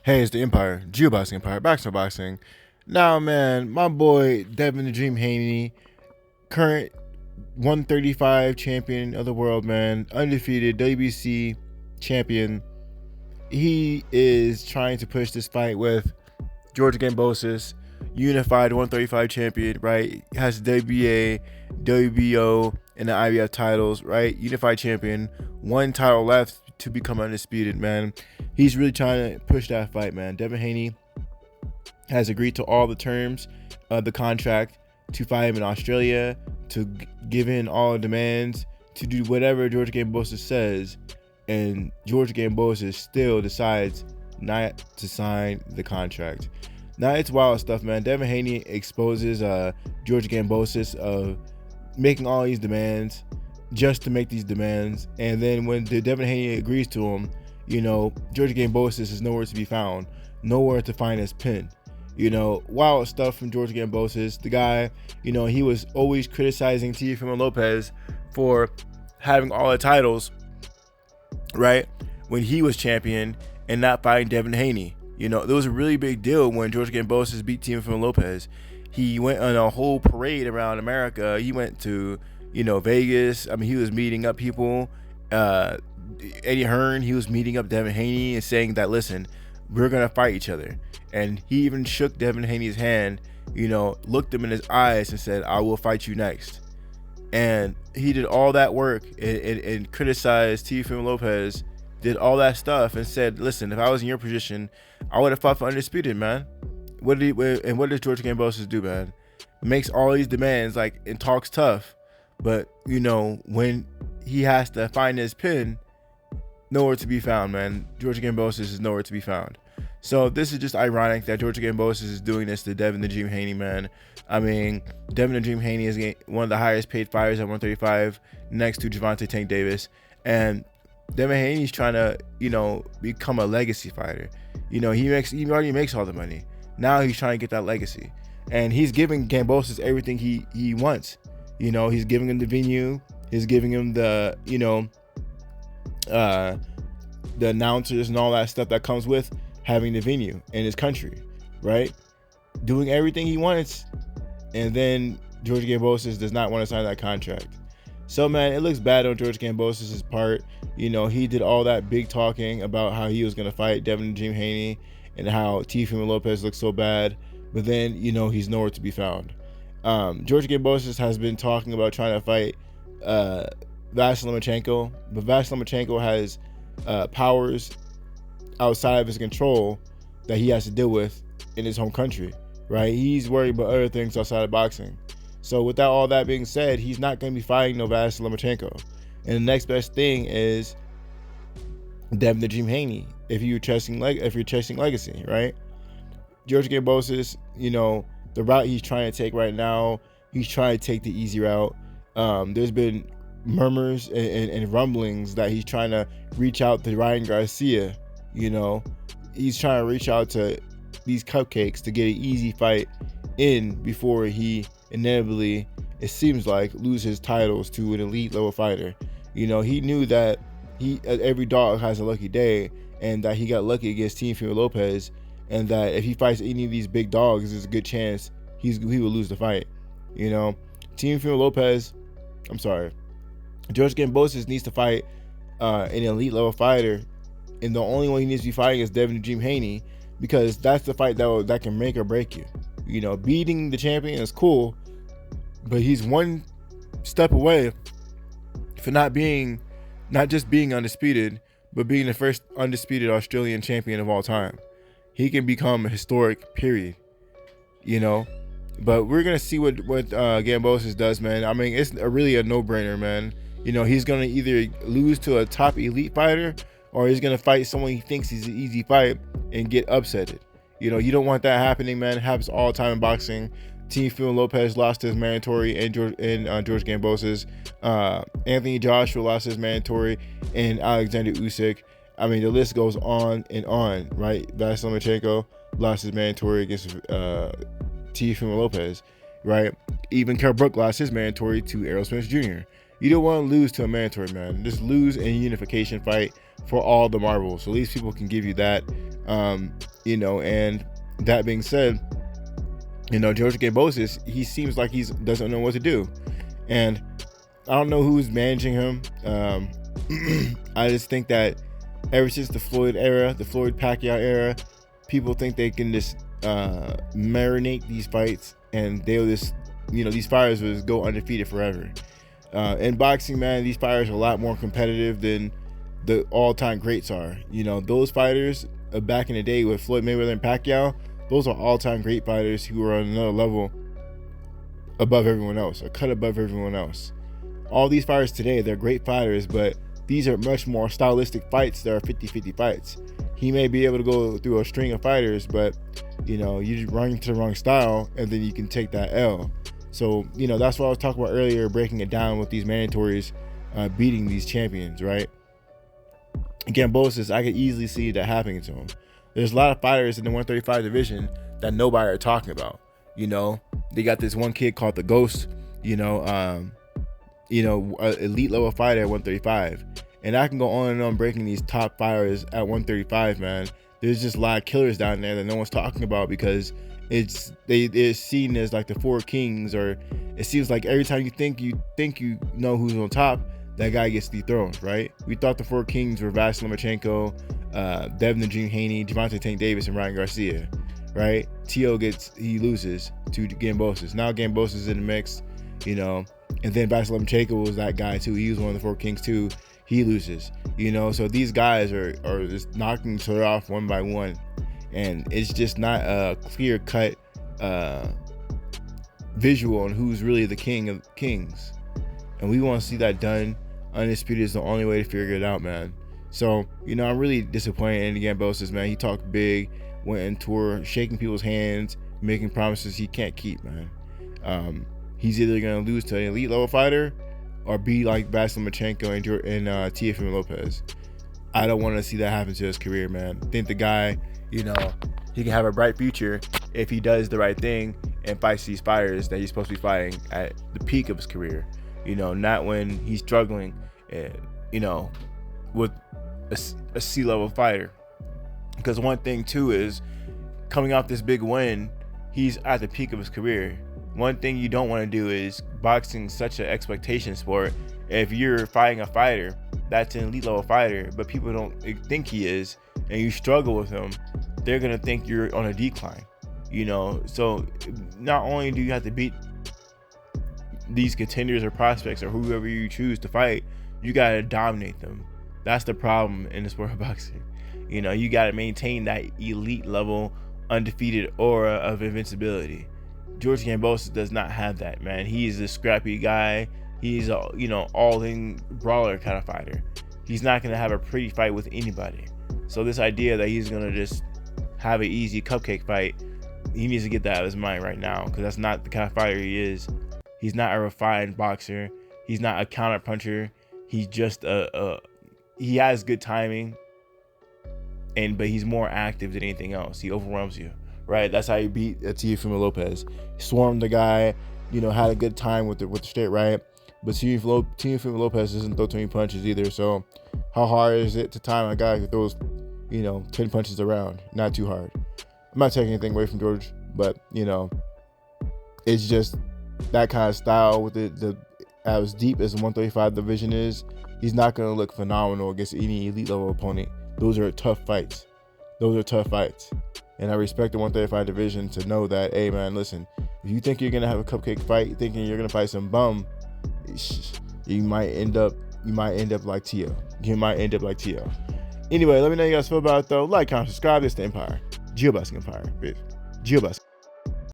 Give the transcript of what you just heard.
Hey, it's the Empire, Geoboxing Empire, Backstone Boxing. Now, man, my boy Devin the Dream Haney, current 135 champion of the world, man, undefeated WBC champion. He is trying to push this fight with George Gambosis, unified 135 champion, right? Has WBA, WBO, and the IBF titles, right? Unified champion, one title left to become undisputed, man. He's really trying to push that fight, man. Devin Haney has agreed to all the terms of the contract to fight him in Australia, to give in all the demands, to do whatever George Gambosis says, and George Gambosis still decides not to sign the contract. Now, it's wild stuff, man. Devin Haney exposes George Gambosis of making all these demands just to make these demands, and then when Devin Haney agrees to him, George Gambosis is nowhere to be found, nowhere to find his pin. Wild stuff from George Gambosis. The guy, he was always criticizing Teofimo Lopez for having all the titles, right, when he was champion, and not fighting Devin Haney. There was a really big deal when George Gambosis beat Teofimo Lopez. He went on a whole parade around America. He went to Vegas. I mean, he was meeting up people. Eddie Hearn, he was meeting up Devin Haney and saying that, listen, we're going to fight each other. And he even shook Devin Haney's hand, looked him in his eyes and said, I will fight you next. And he did all that work and criticized Teofimo Lopez, did all that stuff and said, listen, if I was in your position, I would have fought for undisputed, man. What does George Gambosis do, man? Makes all these demands, and talks tough. But, when he has to find his pin, nowhere to be found, man. George Gambosis is nowhere to be found. So this is just ironic that George Gambosis is doing this to Devin the Dream Haney, man. I mean, Devin the Dream Haney is one of the highest paid fighters at 135, next to Gervonta Tank Davis. And Devin Haney's trying to, become a legacy fighter. He already makes all the money. Now he's trying to get that legacy. And he's giving Gambosis everything he wants. He's giving him the venue. He's giving him the, the announcers and all that stuff that comes with having the venue in his country, right? Doing everything he wants. And then George Gambosis does not want to sign that contract. So, man, it looks bad on George Gambosis' part. He did all that big talking about how he was going to fight Devin the Dream Haney and how Teofimo Lopez looks so bad. But then, he's nowhere to be found. George Gambosis has been talking about trying to fight Vasyl Lomachenko, but Vasyl Lomachenko has powers outside of his control that he has to deal with in his home country, right? He's worried about other things outside of boxing. So without all that being said, he's not going to be fighting no Vasyl Lomachenko. And the next best thing is Devin the Dream Haney, if you're chasing legacy, right? George Gambosis, the route he's trying to take right now, he's trying to take the easy route. There's been murmurs and rumblings that he's trying to reach out to Ryan Garcia. He's trying to reach out to these cupcakes to get an easy fight in before he inevitably, it seems like, loses titles to an elite level fighter. He knew that every dog has a lucky day, and that he got lucky against Teofimo Lopez, and that if he fights any of these big dogs, there's a good chance he will lose the fight. Teofimo Lopez, George Gambosis needs to fight an elite level fighter, and the only one he needs to be fighting is Devin the Dream Haney, because that's the fight that can make or break you. Beating the champion is cool, but he's one step away for not just being undisputed, but being the first undisputed Australian champion of all time. He can become a historic, period. But we're gonna see what Gambosis does, man. I mean, it's really a no-brainer, man. He's gonna either lose to a top elite fighter, or he's gonna fight someone he thinks is an easy fight and get upsetted. You don't want that happening, man. It happens all the time in boxing. Teofimo Lopez lost his mandatory, and George Gambosis. Anthony Joshua lost his mandatory, and Alexander Usyk. I mean, the list goes on and on, right? Vasyl Lomachenko lost his mandatory against Teofimo Lopez, right? Even Kell Brook lost his mandatory to Errol Spence Jr. You don't want to lose to a mandatory, man. Just lose in a unification fight for all the marbles. So at least people can give you that. And that being said, George Kambosos, he seems like he doesn't know what to do, and I don't know who's managing him. I just think that ever since the Floyd Pacquiao era, people think they can just marinate these fights, and they'll just, these fighters will just go undefeated forever. In boxing, man, these fighters are a lot more competitive than the all-time greats are. Those fighters back in the day with Floyd Mayweather and Pacquiao, those are all-time great fighters who are on another level above everyone else, a cut above everyone else. All these fighters today, they're great fighters, but these are much more stylistic fights that are 50-50 fights. He may be able to go through a string of fighters, but you run into the wrong style, and then you can take that L. So that's what I was talking about earlier, breaking it down with these mandatories beating these champions, right? Kambosos, I could easily see that happening to him. There's a lot of fighters in the 135 division that nobody are talking about. They got this one kid called the Ghost, elite level fighter at 135. And I can go on and on breaking these top fighters at 135, man. There's just a lot of killers down there that no one's talking about because they're seen as like the four kings, or it seems like every time you think you know who's on top, that guy gets dethroned, right? We thought the four kings were Vasily Lomachenko, Devin the Dream Haney, Gervonta Tank Davis, and Ryan Garcia, right? T.O. he loses to Kambosos. Now Kambosos is in the mix, and then Vasily Lomachenko was that guy too. He was one of the four kings too. He loses, so these guys are just knocking each other off one by one, and it's just not a clear-cut visual on who's really the king of kings. And we want to see that done. Undisputed is the only way to figure it out, man. So, I'm really disappointed in Kambosos, man. He talked big, went on tour, shaking people's hands, making promises he can't keep, man. He's either going to lose to an elite level fighter or be like Vasily Lomachenko and Teofimo Lopez. I don't want to see that happen to his career, man. I think the guy, he can have a bright future if he does the right thing and fights these fighters that he's supposed to be fighting at the peak of his career. Not when he's struggling, with a C-level fighter. Because one thing too is, coming off this big win, he's at the peak of his career. One thing you don't want to do is boxing such an expectation sport. If you're fighting a fighter that's an elite level fighter, but people don't think he is, and you struggle with him, they're gonna think you're on a decline. So not only do you have to beat these contenders or prospects or whoever you choose to fight, you gotta dominate them. That's the problem in the sport of boxing. You gotta maintain that elite level, undefeated aura of invincibility. George Kambosos does not have that, man. He's a scrappy guy. He's a all-in brawler kind of fighter. He's not gonna have a pretty fight with anybody. So this idea that he's gonna just have an easy cupcake fight, he needs to get that out of his mind right now, because that's not the kind of fighter he is. He's not a refined boxer. He's not a counter puncher. He's just he has good timing, but he's more active than anything else. He overwhelms you, right? That's how he beat Teofimo Lopez. He swarmed the guy, had a good time with the straight right. But Teofimo Lopez doesn't throw too many punches either. So how hard is it to time a guy who throws, 10 punches around? Not too hard. I'm not taking anything away from George, but it's just that kind of style with the as deep as the 135 division is. He's not going to look phenomenal against any elite level opponent. Those are tough fights. And I respect the 135 division to know that, hey man, listen, if you think you're going to have a cupcake fight, thinking you're going to fight some bum, you might end up like T.O. Anyway, let me know how you guys feel about it though. Like, comment, subscribe. This is the Empire. GeoBasking Empire, bitch. GeoBasking.